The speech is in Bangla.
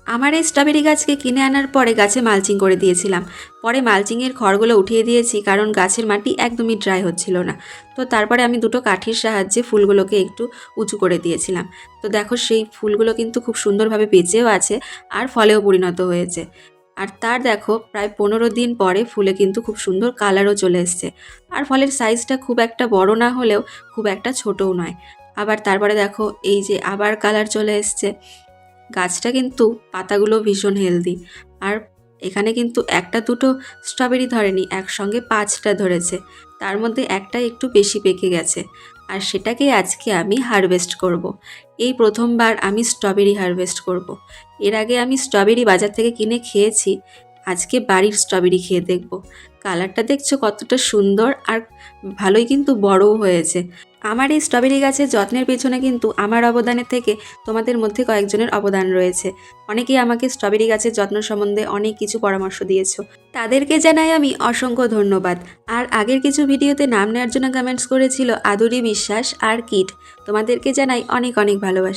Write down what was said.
আমার এই স্ট্রবেরি গাছকে কিনে আনার পরে গাছে মালচিং করে দিয়েছিলাম। পরে মালচিংয়ের খড়গুলো উঠিয়ে দিয়েছি, কারণ গাছের মাটি একদমই ড্রাই হচ্ছিল না। তো তারপরে আমি দুটো কাঠির সাহায্যে ফুলগুলোকে একটু উঁচু করে দিয়েছিলাম। তো দেখো সেই ফুলগুলো কিন্তু খুব সুন্দরভাবে বেঁচেও আছে আর ফলেও পরিণত হয়েছে। আর তার দেখো প্রায় 15 দিন পরে ফুলে কিন্তু খুব সুন্দর কালারও চলে এসছে। আর ফলের সাইজটা খুব একটা বড় না হলেও খুব একটা ছোটও নয়। আবার তারপরে দেখো এই যে আবার কালার চলে এসছে। গাছটা কিন্তু পাতাগুলো ভীষণ হেলদি। আর এখানে কিন্তু একটা দুটো স্ট্রবেরি ধরেনি, একসঙ্গে 5টা ধরেছে। তার মধ্যে একটা একটু বেশি পেকে গেছে, আর সেটাকে আজকে আমি হারভেস্ট করব। এই প্রথমবার আমি স্ট্রবেরি হারভেস্ট করব। এর আগে আমি স্ট্রবেরি বাজার থেকে কিনে খেয়েছি, আজকে বাড়ির স্ট্রবেরি খেয়ে দেখব। কালারটা দেখছো কতটা সুন্দর, আর ভালোই কিন্তু বড়ও হয়েছে। আমার এই স্ট্রবেরি গাছের যত্নের পেছনে কিন্তু আমার অবদানের থেকে তোমাদের মধ্যে কয়েকজনের অবদান রয়েছে। অনেকেই আমাকে স্ট্রবেরি গাছের যত্ন সম্বন্ধে অনেক কিছু পরামর্শ দিয়েছো, তাদেরকে জানাই আমি অসংখ্য ধন্যবাদ। আর আগের কিছু ভিডিওতে নাম নেওয়ার জন্য কমেন্টস করেছিল আদুরি বিশ্বাস আর কিট, তোমাদেরকে জানাই অনেক অনেক ভালোবাসা।